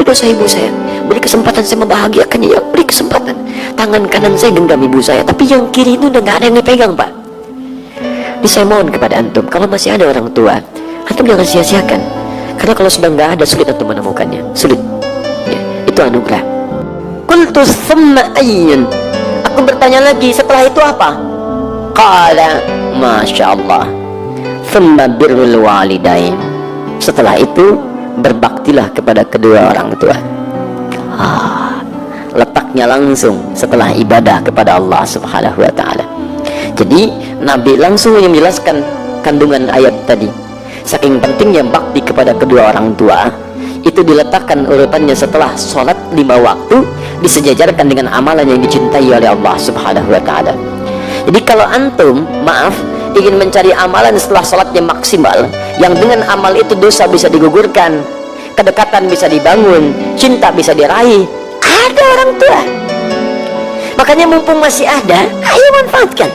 dosa ibu saya, beri kesempatan saya membahagiakannya, ya beri kesempatan. Tangan kanan saya genggam ibu saya, tapi yang kiri itu udah nggak ada yang dipegang, Pak. Jadi saya mohon kepada antum, kalau masih ada orang tua, antum jangan sia-siakan, karena kalau sudah nggak ada, sulit antum menemukannya, sulit ya, itu anugerah. Qultu thumma ayyun, aku bertanya lagi, setelah itu apa? Qala masya Allah, thumma birrul walidain, setelah itu berbaktilah kepada kedua orang tua. Letaknya langsung setelah ibadah kepada Allah Subhanahu wa ta'ala. Jadi Nabi langsung menjelaskan kandungan ayat tadi. Saking pentingnya bakti kepada kedua orang tua, itu diletakkan urutannya setelah sholat 5 waktu, disejajarkan dengan amalan yang dicintai oleh Allah Subhanahu wa ta'ala. Jadi kalau antum, maaf, ingin mencari amalan setelah sholatnya maksimal, yang dengan amal itu dosa bisa digugurkan, kedekatan bisa dibangun, cinta bisa diraih, ada orang tua. Makanya mumpung masih ada, ayo manfaatkan.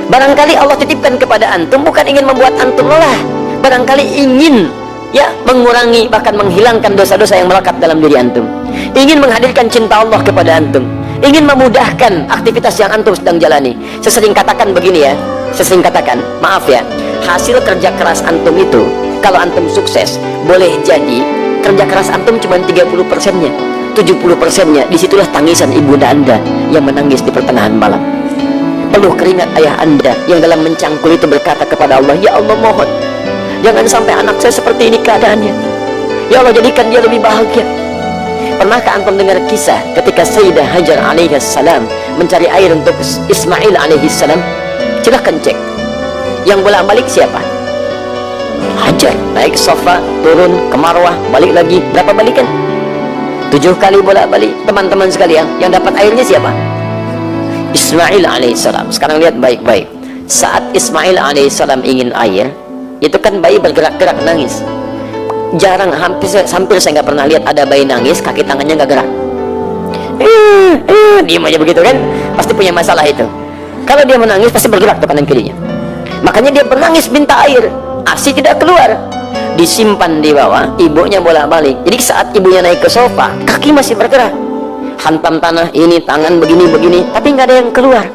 Barangkali Allah titipkan kepada antum bukan ingin membuat antum lelah, barangkali ingin ya mengurangi, bahkan menghilangkan dosa-dosa yang melekat dalam diri antum, ingin menghadirkan cinta Allah kepada antum, ingin memudahkan aktivitas yang antum sedang jalani. Sesering katakan begini ya, sesering katakan, maaf ya, hasil kerja keras antum itu, kalau antum sukses, boleh jadi kerja keras antum cuma 30%-nya, 70%-nya, disitulah tangisan ibunda anda yang menangis di pertengahan malam, peluh keringat ayah anda yang dalam mencangkul itu berkata kepada Allah, ya Allah mohon, jangan sampai anak saya seperti ini keadaannya, ya Allah jadikan dia lebih bahagia. Pernahkah antum dengar kisah ketika Sayyidah Hajar alaihissalam mencari air untuk Ismail alaihissalam? Silahkan cek. Yang bolak-balik siapa? Hajar, naik Safa, turun ke Marwah, balik lagi. Berapa balikan? 7 kali bolak-balik. Teman-teman sekalian, yang dapat airnya siapa? Ismail alaihissalam. Sekarang lihat baik-baik. Saat Ismail alaihissalam ingin air, itu kan bayi bergerak-gerak nangis. Jarang, hampir saya nggak pernah lihat ada bayi nangis kaki tangannya nggak gerak. Diam aja begitu kan, pasti punya masalah itu. Kalau dia menangis pasti bergerak tuh kanan kirinya. Makanya dia menangis minta air, ASI tidak keluar, disimpan di bawah, ibunya bolak-balik. Jadi saat ibunya naik ke sofa, kaki masih bergerak, hantam tanah, ini tangan begini-begini, tapi nggak ada yang keluar.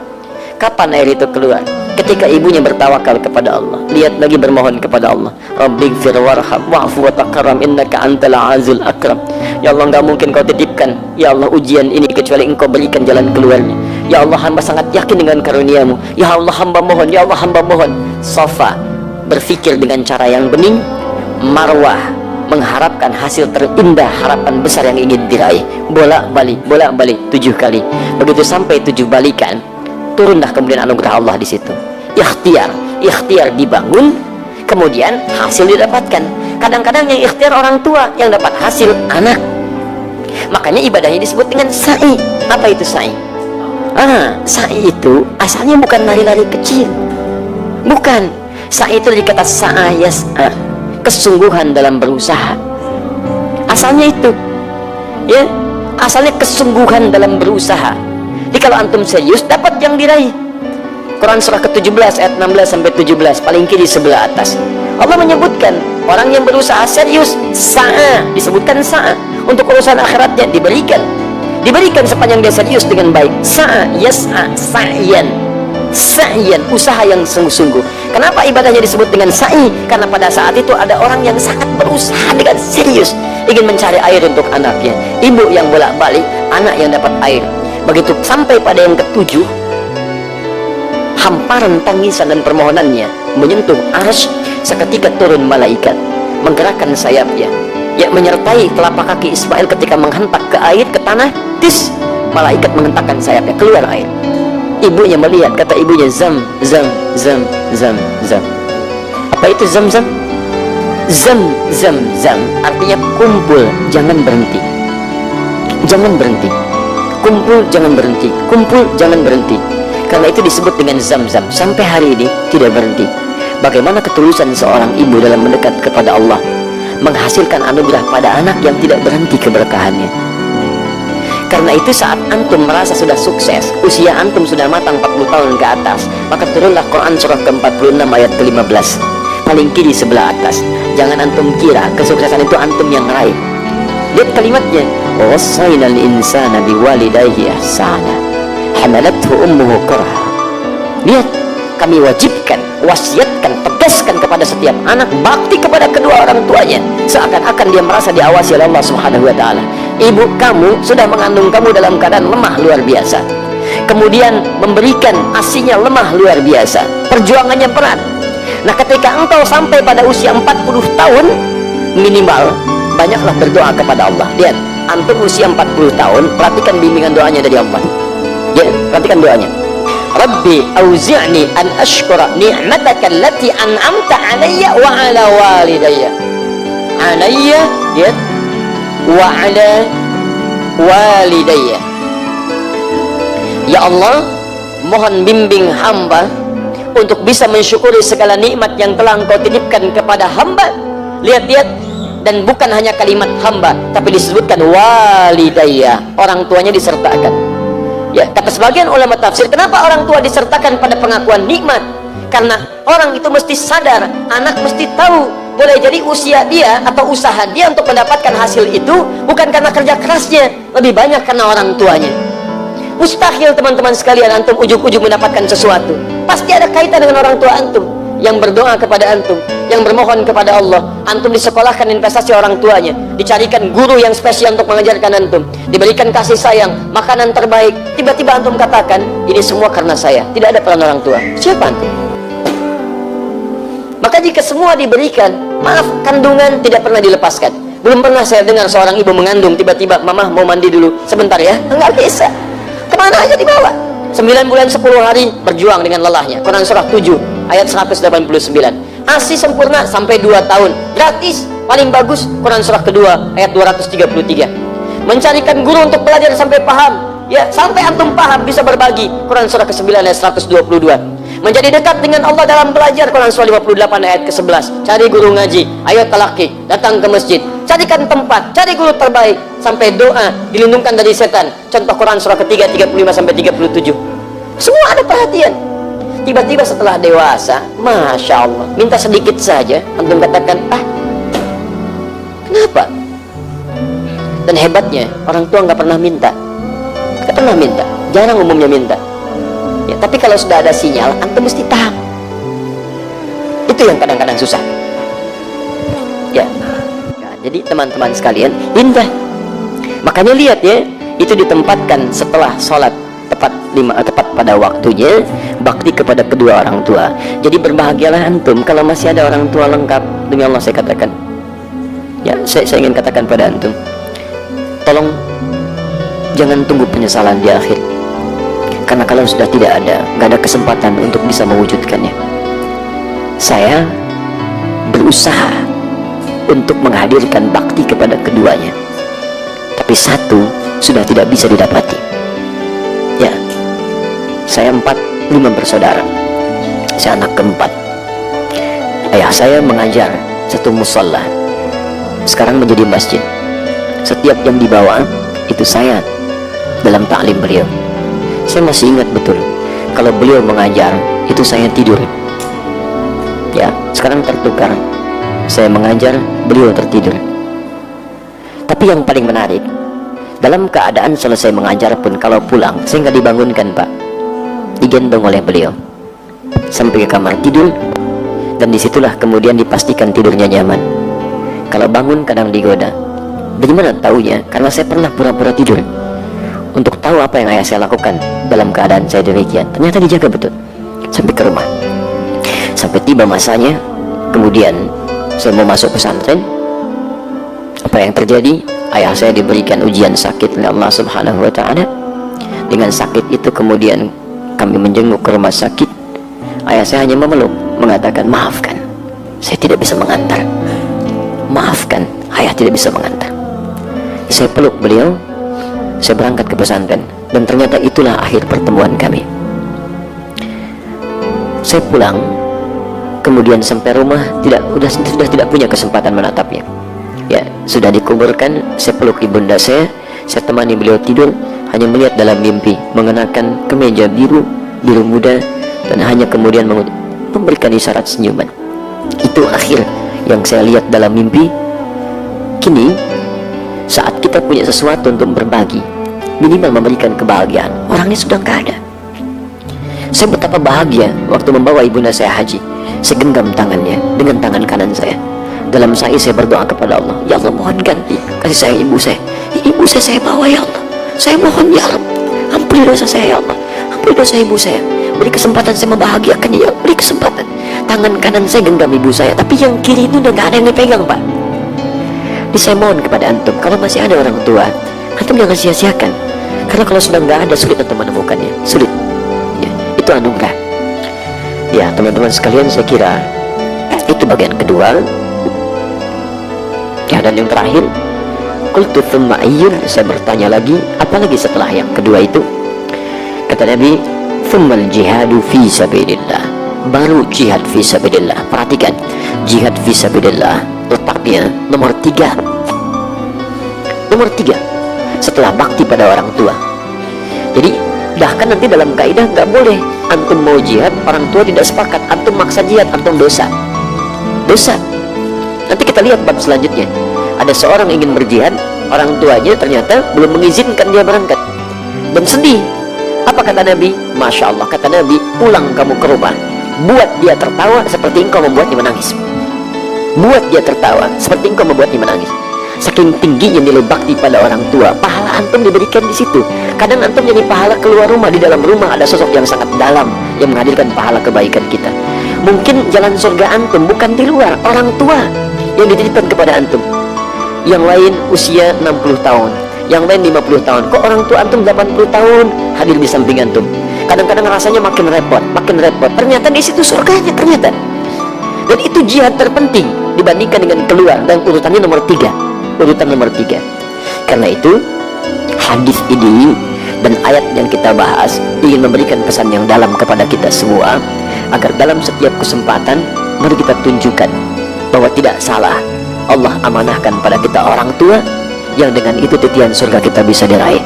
Kapan air itu keluar? Ketika ibunya bertawakal kepada Allah, lihat lagi bermohon kepada Allah, Rabbighfir warham wa'fu wa takarram innaka antal azizul akram. Ya Allah, nggak mungkin kau titipkan ya Allah ujian ini kecuali engkau berikan jalan keluarnya. Ya Allah, hamba sangat yakin dengan karuniamu. Ya Allah, hamba mohon, ya Allah, hamba mohon. Safa berpikir dengan cara yang bening, Marwah mengharapkan hasil terindah, harapan besar yang ingin diraih. Bolak-balik 7 kali. Begitu sampai 7 balikan, turunlah kemudian anugerah Allah di situ. Ikhtiar dibangun, kemudian hasil didapatkan. Kadang-kadang yang ikhtiar orang tua, yang dapat hasil anak. Makanya ibadahnya disebut dengan sa'i. Apa itu sa'i? Sa'i itu asalnya bukan lari-lari kecil, bukan. Sa'i itu dari kata sa'a yas'a, kesungguhan dalam berusaha. Asalnya itu ya, asalnya kesungguhan dalam berusaha. Jadi kalau antum serius, dapat yang diraih. Quran surah ke-17 ayat 16 sampai 17, paling kiri sebelah atas, Allah menyebutkan orang yang berusaha serius, sa'a, disebutkan sa'a, untuk urusan akhiratnya diberikan sepanjang dia serius dengan baik. Sa'a yas'a sa'yan, usaha yang sungguh-sungguh. Kenapa ibadahnya disebut dengan sa'i? Karena pada saat itu ada orang yang sangat berusaha dengan serius ingin mencari air untuk anaknya, ibu yang bolak-balik, anak yang dapat air. Begitu sampai pada yang ke-7, hamparan tangisan dan permohonannya menyentuh arsy. Seketika turun malaikat menggerakkan sayapnya, ya menyertai telapak kaki Ismail ketika menghentak ke air, ke tanah. Tis, malaikat menghentakkan sayapnya, keluar air. Ibunya melihat, kata ibunya, zam, zam, zam, zam, zam. Apa itu zam, zam? Zam, zam, zam artinya kumpul, jangan berhenti. Jangan berhenti. Kumpul, jangan berhenti. Kumpul, jangan berhenti. Karena itu disebut dengan zam-zam. Sampai hari ini tidak berhenti. Bagaimana ketulusan seorang ibu dalam mendekat kepada Allah, menghasilkan anugerah pada anak yang tidak berhenti keberkahannya. Karena itu saat antum merasa sudah sukses, usia antum sudah matang 40 tahun ke atas, maka turunlah Quran surah ke-46 ayat ke-15, paling kiri sebelah atas. Jangan antum kira kesuksesan itu antum yang raih. Lihat kalimatnya, wassaynal insana biwalidayhi ihsana hamalathu ummuhu kurha. Lihat, kami wajibkan, wasiatkan, tegaskan kepada setiap anak bakti kepada kedua orang tuanya, seakan-akan dia merasa diawasi oleh Allah Subhanahu wa taala. Ibu kamu sudah mengandung kamu dalam keadaan lemah luar biasa, kemudian memberikan ASINya lemah luar biasa, perjuangannya berat. Nah, ketika engkau sampai pada usia 40 tahun minimal, banyaklah berdoa kepada Allah. Lihat, antum usia 40 tahun, perhatikan bimbingan doanya dari Allah. Ya, perhatikan doanya. Rabbi auzi'ni an ashkura ni'mataka allati an'amta 'alayya wa 'ala walidayya. 'Alayya, ya, wa 'ala walidayya. Ya Allah, mohon bimbing hamba untuk bisa mensyukuri segala nikmat yang telah Engkau titipkan kepada hamba. Lihat-lihat, dan bukan hanya kalimat hamba, tapi disebutkan walidayya, orang tuanya disertakan. Ya, kata sebagian ulama tafsir, kenapa orang tua disertakan pada pengakuan nikmat? Karena orang itu mesti sadar, anak mesti tahu, boleh jadi usia dia atau usaha dia untuk mendapatkan hasil itu bukan karena kerja kerasnya, lebih banyak karena orang tuanya. Mustahil teman-teman sekalian antum ujug-ujug mendapatkan sesuatu. Pasti ada kaitan dengan orang tua antum yang berdoa kepada antum, yang bermohon kepada Allah. Antum disekolahkan investasi orang tuanya, dicarikan guru yang spesial untuk mengajarkan antum, diberikan kasih sayang, makanan terbaik. Tiba-tiba antum katakan, ini semua karena saya, tidak ada peran orang tua. Siapa antum? Maka jika semua diberikan, maaf, kandungan tidak pernah dilepaskan. Belum pernah saya dengar seorang ibu mengandung tiba-tiba, mama mau mandi dulu sebentar ya. Enggak bisa, kemana aja dibawa. 9 bulan 10 hari berjuang dengan lelahnya. Quran surah 7 ayat 189. ASI sempurna sampai 2 tahun gratis, paling bagus Quran surah kedua ayat 233. Mencarikan guru untuk belajar sampai paham, ya, sampai antum paham bisa berbagi, Quran surah ke-9 ayat 122. Menjadi dekat dengan Allah dalam belajar, Quran surah 58 ayat ke-11. Cari guru ngaji, ayo talaki, datang ke masjid, carikan tempat, cari guru terbaik, sampai doa dilindungkan dari setan. Contoh Quran surah ketiga 35 sampai 37. Semua ada perhatian. Tiba-tiba setelah dewasa, masya Allah, minta sedikit saja, antum katakan, kenapa? Dan hebatnya, orang tua nggak pernah minta, jarang umumnya minta. Ya, tapi kalau sudah ada sinyal, antum mesti tahu. Itu yang kadang-kadang susah. Ya, jadi teman-teman sekalian, indah. Makanya lihat ya, itu ditempatkan setelah sholat tepat pada waktunya, bakti kepada kedua orang tua. Jadi berbahagialah antum kalau masih ada orang tua lengkap. Demi Allah saya katakan, ya, saya ingin katakan pada antum, tolong jangan tunggu penyesalan di akhir. Karena kalau sudah tidak ada, nggak ada kesempatan untuk bisa mewujudkannya. Saya berusaha untuk menghadirkan bakti kepada keduanya, tapi satu sudah tidak bisa didapati. Ya, saya 5 bersaudara, saya anak keempat. Ayah saya mengajar satu musalla, sekarang menjadi masjid. Setiap yang dibawa itu saya dalam taklim beliau. Saya masih ingat betul, kalau beliau mengajar itu saya tidur. Ya, sekarang tertukar, saya mengajar, beliau tertidur. Tapi yang paling menarik, dalam keadaan selesai mengajar pun kalau pulang, saya nggak dibangunkan Pak, digendong oleh beliau sampai ke kamar tidur, dan disitulah kemudian dipastikan tidurnya nyaman. Kalau bangun kadang digoda. Bagaimana taunya? Karena saya pernah pura-pura tidur untuk tahu apa yang ayah saya lakukan dalam keadaan saya demikian. Ternyata dijaga betul sampai ke rumah. Sampai tiba masanya, kemudian saya mau masuk pesantren. Apa yang terjadi? Ayah saya diberikan ujian sakit oleh Allah Subhanahu wa ta'ala. Dengan sakit itu kemudian kami menjenguk ke rumah sakit. Ayah saya hanya memeluk, mengatakan, maafkan, saya tidak bisa mengantar. Maafkan, ayah tidak bisa mengantar. Saya peluk beliau, saya berangkat ke pesantren, dan ternyata itulah akhir pertemuan kami. Saya pulang, kemudian sampai rumah sudah tidak punya kesempatan menatapnya. Ya, sudah dikuburkan, saya peluk ibunda saya temani beliau tidur, hanya melihat dalam mimpi mengenakan kemeja biru muda, dan hanya kemudian memberikan isyarat senyuman. Itu akhir yang saya lihat dalam mimpi. Kini Saat kita punya sesuatu untuk berbagi, minimal memberikan kebahagiaan, orangnya sudah nggak ada. Saya betapa bahagia waktu membawa ibunda saya haji. Saya genggam tangannya dengan tangan kanan saya. Dalam saya berdoa kepada Allah, ya Allah, mohon ganti kasih sayang ibu saya. Ibu saya bawa, ya Allah, saya mohon ya Allah, ampuni dosa saya ya Allah, ampuni dosa ibu saya. Beri kesempatan saya membahagiakannya ya Allah, beri kesempatan. Tangan kanan saya genggam ibu saya, tapi yang kiri itu udah gak ada yang dipegang, Pak. Jadi saya mohon kepada antum, kalau masih ada orang tua, antum jangan sia-siakan. Karena kalau sudah nggak ada, sulit untuk menemukannya, sulit. Ya, itu anugerah. Ya, teman-teman sekalian, saya kira itu bagian kedua. Ya, dan yang terakhir, qultu thumma ayyun, saya bertanya lagi, apalagi setelah yang kedua itu? Kata Nabi, thummal jihadu fi sabilillah, baru jihad fi sabilillah. Perhatikan, jihad fi sabilillah letaknya nomor 3. Nomor 3 setelah bakti pada orang tua. Jadi bahkan nanti dalam kaidah nggak boleh antum mau jihad, orang tua tidak sepakat, antum maksa jihad, antum dosa. Nanti kita lihat bab selanjutnya, ada seorang ingin berjihad, orang tuanya ternyata belum mengizinkan dia berangkat, dan sedih. Apa kata Nabi? Masya Allah, kata Nabi, pulang kamu ke rumah, buat dia tertawa seperti engkau membuatnya menangis. Buat dia tertawa seperti engkau membuatnya menangis. Saking tingginya nilai bakti pada orang tua, pahala antum diberikan di situ. Kadang antum jadi pahala keluar rumah, di dalam rumah ada sosok yang sangat dalam yang menghadirkan pahala kebaikan kita. Mungkin jalan surga antum bukan di luar, orang tua yang dititipkan kepada antum. Yang lain usia 60 tahun, yang lain 50 tahun. Kok orang tua antum 80 tahun hadir di samping antum? Kadang-kadang rasanya makin repot. Ternyata di situ surganya ternyata. Dan itu jihad terpenting dibandingkan dengan keluar, dan urutannya nomor 3. Urutan nomor 3. Karena itu hadis ini dan ayat yang kita bahas ingin memberikan pesan yang dalam kepada kita semua, agar dalam setiap kesempatan mari kita tunjukkan bahwa tidak salah Allah amanahkan pada kita orang tua, yang dengan itu titian surga kita bisa diraih.